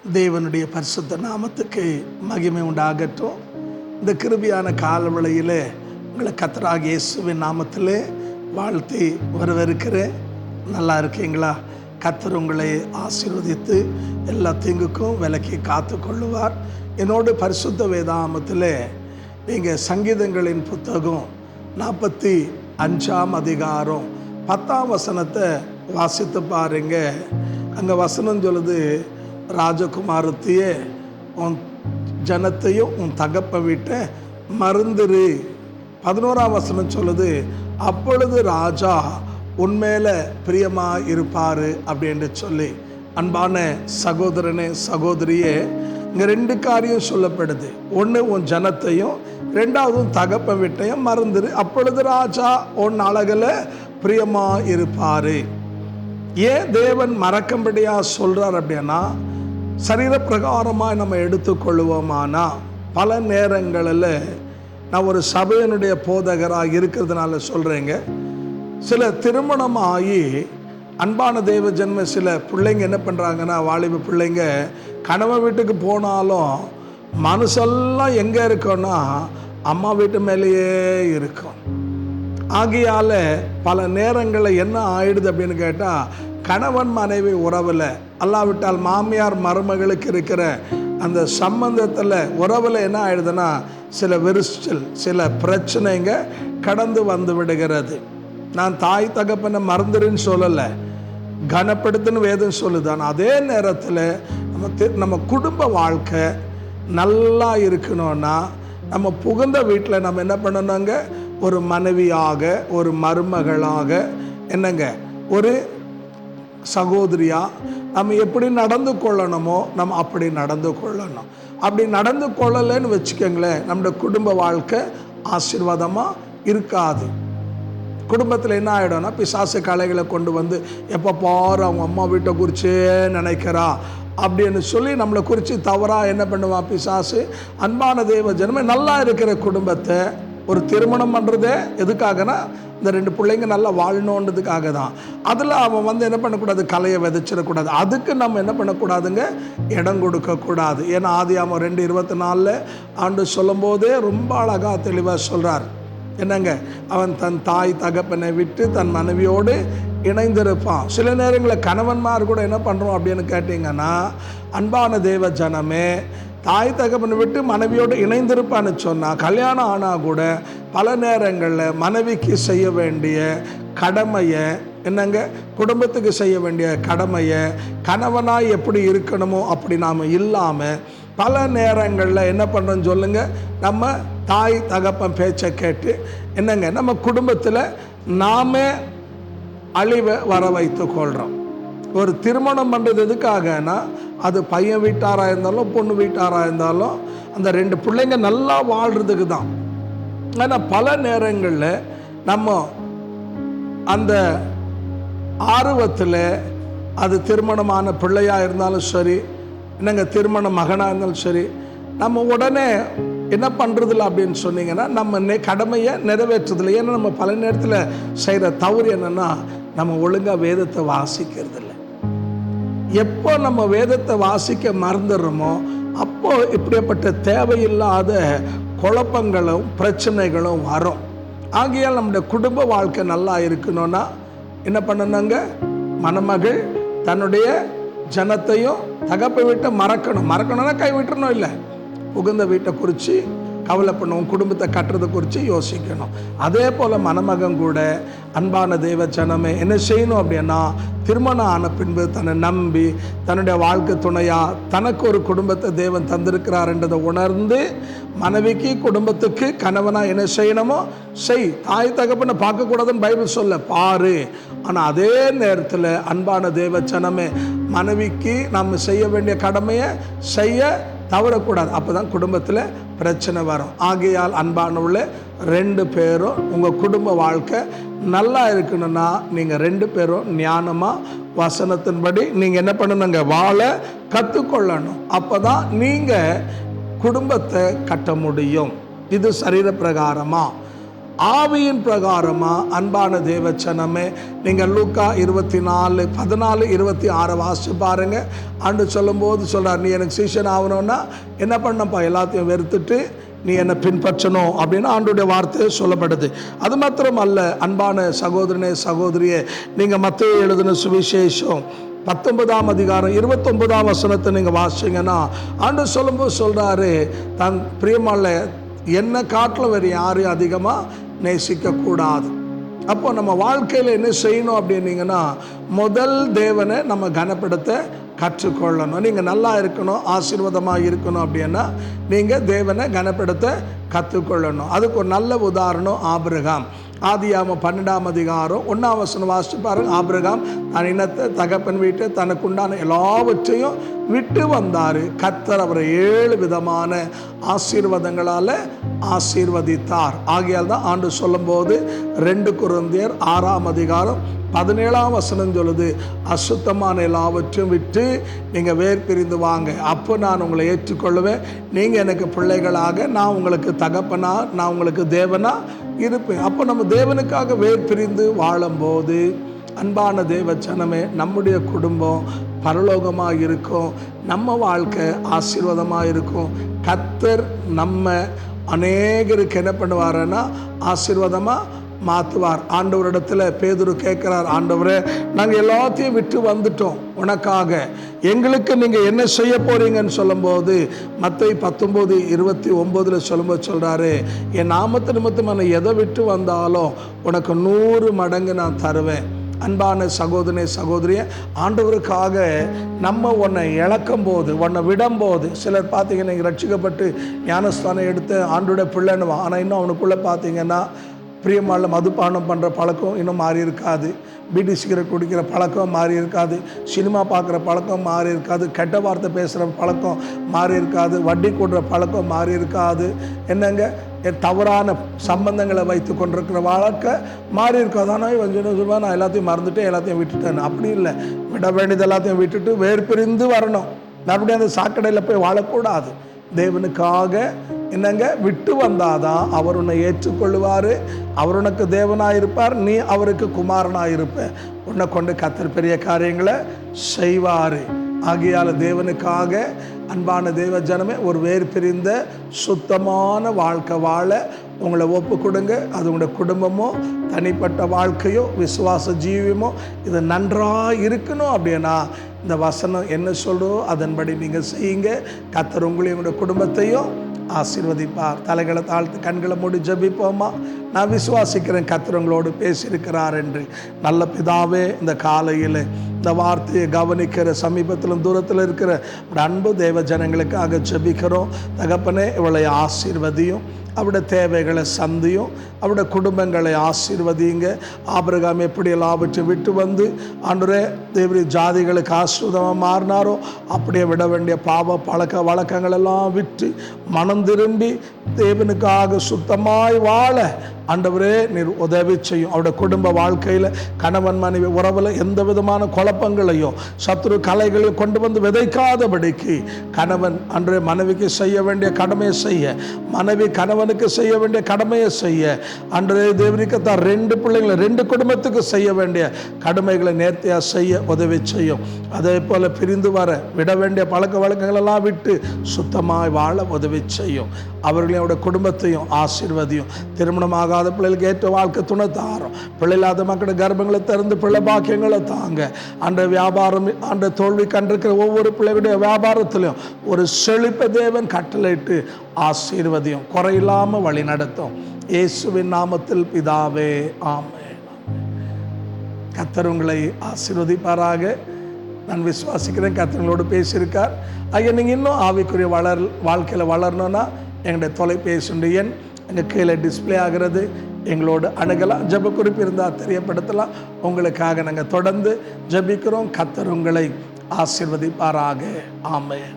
தேவனுடைய பரிசுத்த நாமத்துக்கு மகிமை உண்டாகட்டும். இந்த கிருபையான காலவெளியில் உங்களை கர்த்தராகிய இயேசுவின் நாமத்தில் வாழ்த்தி வரவேற்கிறேன். நல்லா இருக்கீங்களா? கர்த்தர் உங்களை ஆசீர்வதித்து எல்லா தீங்குக்கும் விலக்கி காத்து கொள்ளுவார். என்னோட பரிசுத்த வேதாகமத்தில் நீங்கள் சங்கீதங்களின் புத்தகம் 45ஆம் அதிகாரம் 10ஆம் வசனத்தை வாசித்து பாருங்க. அங்கே வசனம் சொல்லுது, ராஜகுமாரத்தையே உன் ஜனத்தையும் உன் தகப்ப வீட்டை மறந்துரு. 11ஆம் வசனம் சொல்லுது, அப்பொழுது ராஜா உன்மேல பிரியமாக இருப்பார் அப்படின்னு சொல்லி. அன்பான சகோதரனே சகோதரியே, இங்கே 2 காரியம் சொல்லப்படுது. ஒன்று உன் ஜனத்தையும், 2வது உன் தகப்ப வீட்டையும் மறந்துரு, அப்பொழுது ராஜா உன் அழகில் பிரியமாக இருப்பார். ஏன் தேவன் மறக்கும்படியாக சொல்கிறார் அப்படின்னா, சரீர பிரகாரமாக நம்ம எடுத்துக்கொள்வோமானா பல நேரங்களில் நான் ஒரு சபையினுடைய போதகராக இருக்கிறதுனால சொல்கிறேங்க, சில திருமணமாகி அன்பான தேவ ஜன்ம சில பிள்ளைங்க என்ன பண்ணுறாங்கன்னா, வாலிப பிள்ளைங்க கணவன் வீட்டுக்கு போனாலும் மனசெல்லாம் எங்கே இருக்குன்னா அம்மா வீட்டு மேலேயே இருக்கும். ஆகையால் பல நேரங்களில் என்ன ஆயிடுது அப்படின்னு கேட்டால், கணவன் மனைவி உறவில் அல்லாவிட்டால் மாமியார் மருமகளுக்கு இருக்கிற அந்த சம்பந்தத்தில் உறவில் என்ன ஆயிடுதுன்னா சில விரிசல், சில பிரச்சனைங்க கடந்து வந்து விடுகிறது. நான் தாய் தகப்பனை மறந்துருன்னு சொல்லலை, கனப்படுத்துன்னு வேதம் சொல்லுது. ஆனால் அதே நேரத்தில் நம்ம குடும்ப வாழ்க்கை நல்லா இருக்கணும்னா நம்ம புகுந்த வீட்டில் நம்ம என்ன பண்ணணுங்க, ஒரு மனைவியாக, ஒரு மருமகளாக, என்னங்க ஒரு சகோதரியாக நம்ம எப்படி நடந்து கொள்ளணுமோ நம்ம அப்படி நடந்து கொள்ளணும். அப்படி நடந்து கொள்ளலைன்னு வச்சுக்கோங்களேன், நம்முடைய குடும்ப வாழ்க்கை ஆசீர்வாதமாக இருக்காது. குடும்பத்தில் என்ன ஆகிடும்னா, பிசாசு கலைகளை கொண்டு வந்து எப்போ பாரு அவங்க அம்மா வீட்டை குறிச்சே நினைக்கிறா அப்படின்னு சொல்லி நம்மளை குறித்து தவறாக என்ன பண்ணுவான் பிசாசு. அன்பான தேவ ஜனமே, நல்லா இருக்கிற குடும்பத்தை ஒரு திருமணம் பண்ணுறதே எதுக்காகனா, இந்த 2 பிள்ளைங்க நல்லா வாழணுன்றதுக்காக தான். அதில் அவன் என்ன பண்ணக்கூடாது, கலையை விதைச்சிடக்கூடாது. அதுக்கு நம்ம என்ன பண்ணக்கூடாதுங்க, இடம் கொடுக்கக்கூடாது. ஏன்னா ஆதியாகமம் 2:24 ஆண்டு சொல்லும் போதே ரொம்ப அழகாக தெளிவாக சொல்கிறார். என்னங்க, அவன் தன் தாய் தகப்பனை விட்டு தன் மனைவியோடு இணைந்திருப்பான். சில நேரங்களில் கணவன்மார் கூட என்ன பண்ணுறோம் அப்படின்னு கேட்டிங்கன்னா, அன்பான தேவ ஜனமே, தாய் தகப்பனை விட்டு மனைவியோடு இணைந்திருப்பான்னு சொன்னால் கல்யாணம் ஆனால் கூட பல நேரங்களில் மனைவிக்கு செய்ய வேண்டிய கடமையை, என்னங்க குடும்பத்துக்கு செய்ய வேண்டிய கடமையை கணவனாய் எப்படி இருக்கணுமோ அப்படி நாம் இல்லாமல் பல நேரங்களில் என்ன பண்ணுறோன்னு சொல்லுங்கள், நம்ம தாய் தகப்பன் பேச்சை கேட்டு என்னங்க நம்ம குடும்பத்தில் நாமே அழிவை வர வைத்து கொள்கிறோம். ஒரு திருமணம் பண்ணுறது எதுக்காகனா, அது பையன் வீட்டாராக இருந்தாலும் பொண்ணு வீட்டாராக இருந்தாலும் அந்த 2 பிள்ளைங்க நல்லா வாழ்கிறதுக்கு தான். ஆனால் பல நேரங்களில் நம்ம அந்த ஆர்வத்தில், அது திருமணமான பிள்ளையாக இருந்தாலும் சரி, என்னங்க திருமண மகனாக இருந்தாலும் சரி, நம்ம உடனே என்ன பண்ணுறதில்ல அப்படின்னு சொன்னீங்கன்னா, நம்ம கடமையை நிறைவேற்றுறதில்லை. ஏன்னா நம்ம பல நேரத்தில் செய்கிற தவறு என்னென்னா, நம்ம ஒழுங்காக வேதத்தை வாசிக்கிறதில்ல. எப்போ நம்ம வேதத்தை வாசிக்க மறந்துடுறோமோ அப்போ இப்படிப்பட்ட தேவையில்லாத குழப்பங்களும் பிரச்சனைகளும் வரும். ஆகையால் நம்முடைய குடும்ப வாழ்க்கை நல்லா இருக்கணும்னா என்ன பண்ணணுங்க, மணமகள் தன்னுடைய ஜனத்தையும் தகப்பை வீட்டை மறக்கணும்னா கை விட்டுறணும். இல்லை, புகுந்த வீட்டை குறித்து கவலை பண்ணுவோம், குடும்பத்தை கட்டுறதை குறித்து யோசிக்கணும். அதே போல் மணமகன் கூட அன்பான தேவ ஜனமே என்ன செய்யணும் அப்படின்னா, திருமணம் ஆன பின்பு தன்னை நம்பி தன்னுடைய வாழ்க்கை துணையாக தனக்கு ஒரு குடும்பத்தை தேவன் தந்திருக்கிறார் என்றதை உணர்ந்து மனைவிக்கு குடும்பத்துக்கு கணவனாக என்ன செய்யணுமோ செய். தாய் தகப்பனை பார்க்கக்கூடாதுன்னு பைபிள் சொல்ல பாரு. ஆனால் அதே நேரத்தில் அன்பான தேவ ஜனமே, மனைவிக்கு நம்ம செய்ய வேண்டிய கடமையை செய்ய தவறக்கூடாது. அப்போ தான் குடும்பத்தில் பிரச்சனை வரும். ஆகையால் அன்பானவுள்ள 2 பேரும் உங்கள் குடும்ப வாழ்க்கை நல்லா இருக்கணும்னா நீங்கள் 2 பேரும் ஞானமாக வசனத்தின்படி நீங்கள் என்ன பண்ணணுங்க, வாழ கற்றுக்கொள்ளணும். அப்போ தான் நீங்கள் குடும்பத்தை கட்ட முடியும். இது சரீர பிரகாரமாக. ஆவியின் பிரகாரமா அன்பான தேவச்சனமே, நீங்கள் லூக்கா 24:14-26 வாசிச்சு பாருங்க. ஆண்டு சொல்லும்போது சொல்றார், நீ எனக்கு சீஷன் ஆகணும்னா என்ன பண்ணப்பா, எல்லாத்தையும் வெறுத்துட்டு நீ என்னை பின்பற்றணும் அப்படின்னு ஆண்டுடைய வார்த்தை சொல்லப்படுது. அது மாத்திரம் அல்ல அன்பான சகோதரனே சகோதரியே, நீங்கள் மத்தேயு எழுதின சுவிசேஷம் 19ஆம் அதிகாரம் 29ஆம் வசனத்தை நீங்கள் வாசிங்கன்னா ஆண்டு சொல்லும்போது சொல்கிறாரு, தன் பிரியமல்ல என்னை காட்டில் வேறு யாரையும் அதிகமாக நேசிக்கக்கூடாது. அப்போ நம்ம வாழ்க்கையில் என்ன செய்யணும் அப்படின்னீங்கன்னா, முதல் தேவனை நம்ம கனப்படுத்த கற்றுக்கொள்ளணும். நீங்கள் நல்லா இருக்கணும், ஆசீர்வாதமாக இருக்கணும் அப்படின்னா நீங்கள் தேவனை கனப்படுத்த கற்றுக்கொள்ளணும். அதுக்கு ஒரு நல்ல உதாரணம் ஆபிரகாம். ஆதியாகமம் 12ஆம் அதிகாரம் 1ஆம் வசனம் வாசிச்சு பாருங்க. ஆபிரகாம் தன் இனத்தை, தகப்பன் வீட்டை, தனக்குண்டான எல்லாவற்றையும் விட்டு வந்தார். கர்த்தர் அவரை 7 விதமான ஆசீர்வாதங்களால் ஆசீர்வதித்தார். ஆகையால் தான் ஆண்டு சொல்லும்போது 2 கொரிந்தியர் 6ஆம் அதிகாரம் 17ஆம் வசனம் சொல்லுது, அசுத்தமான எல்லாவற்றையும் விட்டு நீங்கள் வேர் பிரிந்து வாங்க, அப்போ நான் உங்களை ஏற்றுக்கொள்ளுவேன், நீங்கள் எனக்கு பிள்ளைகளாக, நான் உங்களுக்கு தகப்பனா, நான் உங்களுக்கு தேவனா இருப்பேன். அப்போ நம்ம தேவனுக்காக வேர் பிரிந்து வாழும்போது அன்பான தேவ ஜனமே, நம்முடைய குடும்பம் பரலோகமாக இருக்கும், நம்ம வாழ்க்கை ஆசீர்வாதமாக இருக்கும். கர்த்தர் நம்ம அநேகருக்கு என்ன பண்ணுவாருன்னா ஆசீர்வாதமாக மாற்றுவார். ஆண்டவரிடத்தில் பேதுரு கேட்குறார், ஆண்டவரே நாங்கள் எல்லாத்தையும் விட்டு வந்துட்டோம், உனக்காக எங்களுக்கு நீங்கள் என்ன செய்ய போகிறீங்கன்னு சொல்லும்போது மத்தேயு 19:29 சொல்லும்போது சொல்கிறாரு, என் நாமத்து நிமித்தம் எதை விட்டு வந்தாலும் உனக்கு 100 மடங்கு நான் தருவேன். அன்பான சகோதரனே சகோதரியே, ஆண்டவருக்காக நம்ம உன்னை இழக்கும் போது, உன்னை விடும்போது, சிலர் பார்த்தீங்கன்னா நீங்கள் ரட்சிக்கப்பட்டு ஞானஸ்தானம் எடுத்து ஆண்டோட பிள்ளைன்னு, ஆனால் இன்னும் அவனுக்குள்ளே பார்த்தீங்கன்னா பிரியமான மதுபானம் பண்ணுற பழக்கம் இன்னும் மாறி இருக்காது, பீடி சிகரெட் குடிக்கிற பழக்கம் மாறி இருக்காது, சினிமா பார்க்குற பழக்கம் மாறி இருக்காது, கெட்ட வார்த்தை பேசுகிற பழக்கம் மாறி இருக்காது, வட்டி கூடுற பழக்கம் மாறி இருக்காது, என்னங்க தவறான சம்பந்தங்களை வைத்து கொண்டிருக்கிற வாழ்க்கை மாறி இருக்காது. ஆனால் கொஞ்சம் சொல்லுவேன், நான் எல்லாத்தையும் மறந்துட்டு எல்லாத்தையும் விட்டுட்டேன். அப்படி இல்லை, விட வேண்டியது எல்லாத்தையும் விட்டுட்டு வேறு பிரிந்து வரணும். மறுபடியும் அந்த சாக்கடையில் போய் வாழக்கூடாது. தேவனுக்காக என்னங்க விட்டு வந்தாதான் அவர் உன்னை ஏற்றுக்கொள்ளுவார், அவர் உனக்கு தேவனாக இருப்பார், நீ அவருக்கு குமாரனாக இருப்ப. உன்னை கொண்டு கர்த்தர் பெரிய காரியங்களை செய்வார். ஆகையால் தேவனுக்காக அன்பான தேவ ஜனமே, ஒரு வேறு பிரிந்த சுத்தமான வாழ்க்கை வாழ உங்களை ஒப்பு கொடுங்க. அது உங்களுடைய குடும்பமோ, தனிப்பட்ட வாழ்க்கையோ, விசுவாச ஜீவியமோ இது நன்றாக இருக்கணும். அப்படின்னா இந்த வசனம் என்ன சொல்கிறோ அதன்படி நீங்கள் செய்யுங்க. கர்த்தர் உங்களையும் உங்களுடைய குடும்பத்தையும் ஆசீர்வதிப்பார். தலைகளை தாழ்த்து கண்களை மூடி ஜெபிப்போமா. நான் விசுவாசிக்கிறேன் கர்த்தர் உங்களோடு பேசியிருக்கிறார் என்று. நல்ல பிதாவே, இந்த காலையில் இந்த வார்த்தையை கவனிக்கிற சமீபத்திலும் தூரத்தில் இருக்கிற அன்பு தேவ ஜனங்களுக்காக ஜெபிக்கிறோம். தகப்பனே, இவளை ஆசீர்வதியும், அவருடைய தேவைகளை சந்தியும், அவருடைய குடும்பங்களை ஆசீர்வதிங்க. ஆபிரகாம் எப்படி எல்லாவற்றை விட்டு வந்து ஆண்டவரே தேவரி ஜாதிகளுக்கு ஆசீர்வாதமாக மாறினாரோ அப்படியே விட வேண்டிய பாவ பழக்க வழக்கங்கள் எல்லாம் விட்டு மனம் திரும்பி தேவனுக்காக சுத்தமாய் வாழ ஆண்டவரே நீர் உதவி செய்யும். அவருடைய குடும்ப வாழ்க்கையில் கணவன் மனைவி உறவில் எந்த விதமான குழப்பங்களையோ சத்துரு கலைகளையும் கொண்டு வந்து விதைக்காதபடிக்கு கணவன் அன்றே மனைவிக்கு செய்ய வேண்டிய கடமையை செய்ய, மனைவி கணவனுக்கு செய்ய வேண்டிய கடமையை செய்ய, அன்றே தேவரிக்கத்தான் 2 பிள்ளைங்களை 2 குடும்பத்துக்கு செய்ய வேண்டிய கடமைகளை நேர்த்தியாக செய்ய உதவி செய்யும். அதே போல் பிரிந்து வர விட வேண்டிய பழக்க வழக்கங்களெல்லாம் விட்டு சுத்தமாய் வாழ உதவி செய்யும். அவர்களோட குடும்பத்தையும் ஆசீர்வதியும். திருமணமாகாத பிள்ளைகளுக்கு ஏற்ற வாழ்க்கை துணை தாரும். பிள்ளை இல்லாத மக்களுடைய கர்ப்பங்களை திறந்து பிள்ளை பாக்கியங்களை தாங்க. அன்ற வியாபாரம் அன்ற தோல்வி கண்டிருக்கிற ஒவ்வொரு பிள்ளைகளுடைய வியாபாரத்திலையும் ஒரு செழிப்ப தேவன் கட்டளையிட்டு ஆசீர்வதியும், குறையில்லாமல் வழி நடத்தும். இயேசுவின் நாமத்தில் பிதாவே, ஆமென். கர்த்தர் உங்களை ஆசீர்வதிப்பாராக. நான் விசுவாசிக்கிறேன் கர்த்தர்களோடு பேசியிருக்கார். ஐயா, நீங்கள் இன்னும் ஆவிக்குரிய வாழ்க்கையில் வளரணும்னா எங்களுடைய தொலைபேசி எண் எங்கள் கீழே டிஸ்பிளே ஆகிறது, எங்களோடு அணுகலாம். ஜெப குறிப்பு இருந்தால் தெரியப்படுத்தலாம். உங்களுக்காக நாங்கள் தொடர்ந்து ஜெபிக்கிறோம். கர்த்தர் உங்களை ஆசீர்வதிப்பாராக. ஆமென்.